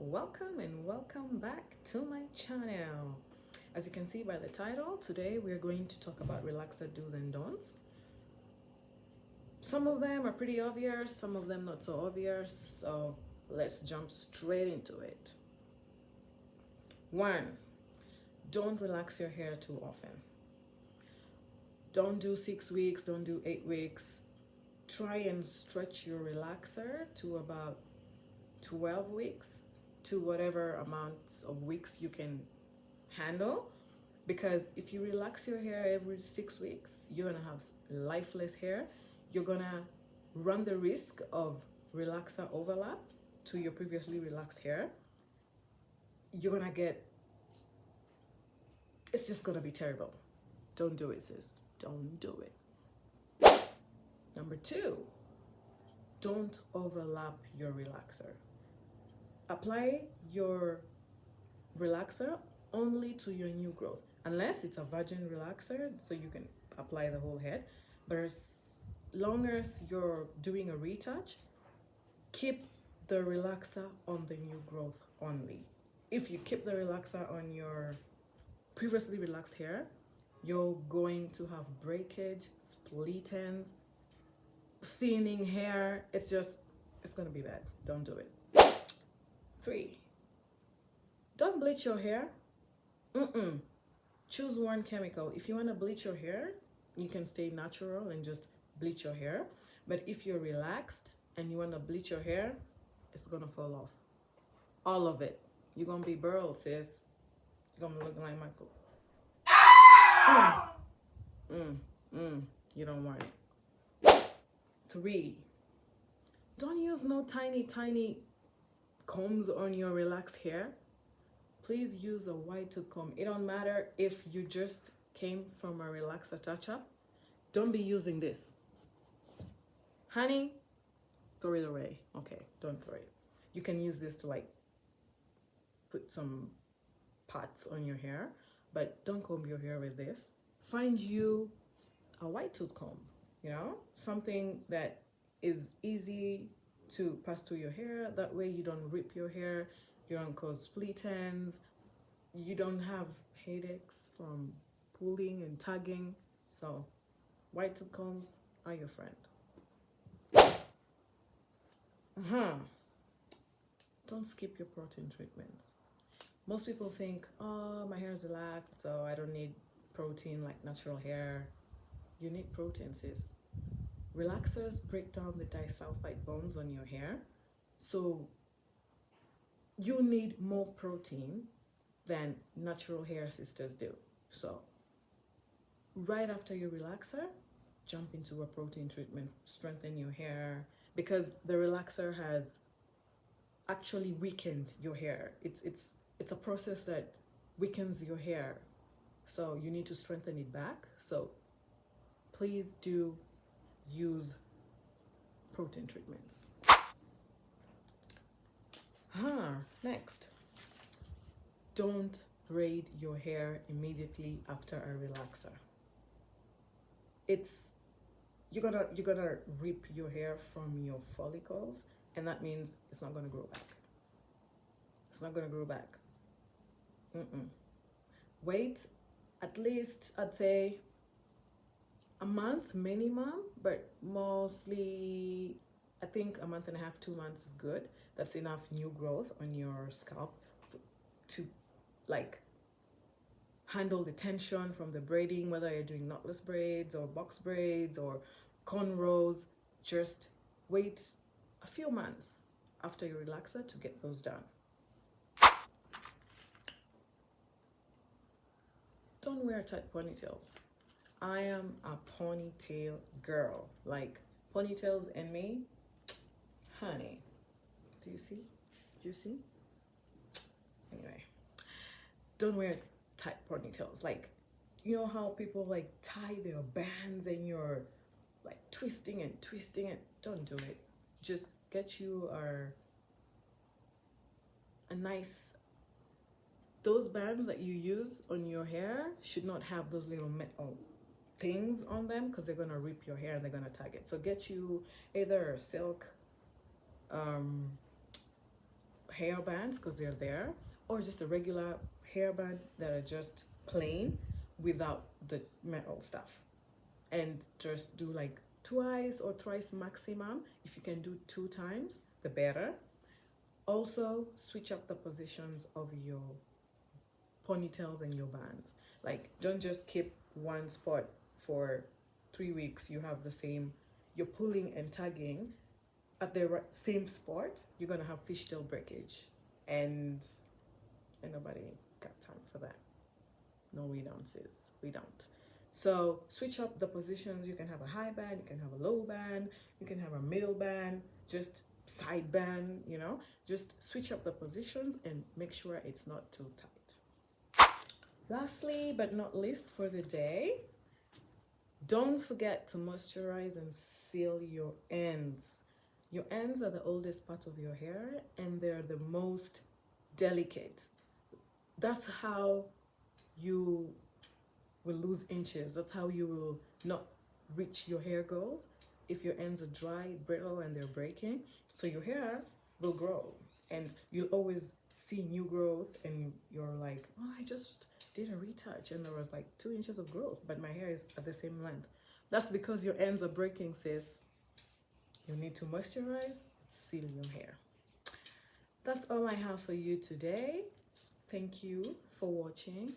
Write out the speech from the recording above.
Welcome and welcome back to my channel. As you can see by the title, today we're going to talk about relaxer do's and don'ts. Some of them are pretty obvious, some of them not so obvious, so let's jump straight into it. 1. Don't relax your hair too often. Don't do 6 weeks, don't do 8 weeks. Try and stretch your relaxer to about 12 weeks to whatever amount of weeks you can handle, because if you relax your hair every 6 weeks, you're gonna have lifeless hair. You're gonna run the risk of relaxer overlap to your previously relaxed hair. You're gonna get, it's just gonna be terrible. Don't do it, sis. Don't do it. Number 2, don't overlap your relaxer. Apply your relaxer only to your new growth, unless it's a virgin relaxer, so you can apply the whole head. But as long as you're doing a retouch, keep the relaxer on the new growth only. If you keep the relaxer on your previously relaxed hair, you're going to have breakage, split ends, thinning hair. It's gonna be bad. Don't do it. 3, don't bleach your hair. Choose one chemical. If you want to bleach your hair, you can stay natural and just bleach your hair. But if you're relaxed and you want to bleach your hair, it's gonna fall off. All of it. You're gonna be bald, sis. You're gonna look like Michael. You don't want it. 3, don't use no tiny combs on your relaxed hair. Please use a wide tooth comb. It don't matter if you just came from a relaxer touch-up. Don't be using this. Honey, throw it away. Okay, don't throw it. You can use this to like put some pots on your hair, but don't comb your hair with this. Find you a wide tooth comb, something that is easy to pass through your hair. That way you don't rip your hair, you don't cause split ends, you don't have headaches from pulling and tugging. So white tooth combs are your friend. Don't skip your protein treatments. Most people think, oh, my hair is relaxed, so I don't need protein like natural hair. You need protein, sis. Relaxers break down the disulfide bonds on your hair, so you need more protein than natural hair sisters do. So right after your relaxer, jump into a protein treatment, strengthen your hair, because the relaxer has actually weakened your hair. It's a process that weakens your hair, so you need to strengthen it back. So please do use protein treatments. Next, don't braid your hair immediately after a relaxer. You're gonna rip your hair from your follicles, and that means it's not gonna grow back. It's not gonna grow back. Wait at least, I'd say, a month minimum, but mostly I think a month and a half, 2 months is good. That's enough new growth on your scalp to like handle the tension from the braiding, whether you're doing knotless braids or box braids or cornrows. Just wait a few months after your relaxer to get those done. Don't wear tight ponytails. I am a ponytail girl. Like, ponytails and me, honey. Do you see? Do you see? Anyway, don't wear tight ponytails. Like, you know how people like tie their bands and you're like twisting and twisting it? Don't do it. Just get you a nice, those bands that you use on your hair should not have those little metal things on them, because they're gonna rip your hair and they're gonna tag it. So get you either a silk hair bands because they're there, or just a regular hairband that are just plain without the metal stuff. And just do like twice or thrice maximum. If you can do 2 times, the better. Also, switch up the positions of your ponytails and your bands. Like, don't just keep one spot for 3 weeks. You have the same, you're pulling and tugging at the same spot. You're gonna have fishtail breakage, and nobody got time for that. No, we don't, sis. We don't. So switch up the positions. You can have a high band, you can have a low band, you can have a middle band, just side band, you know. Just switch up the positions and make sure it's not too tight. Lastly, but not least for the day, don't forget to moisturize and seal your ends. Your ends are the oldest part of your hair and they're the most delicate. That's how you will lose inches. That's how you will not reach your hair goals if your ends are dry, brittle, and they're breaking. So your hair will grow and you'll always see new growth, and you're like, oh, I just did a retouch and there was like 2 inches of growth, but my hair is at the same length. That's because your ends are breaking, sis. You need to moisturize, seal your hair. That's all I have for you today. Thank you for watching.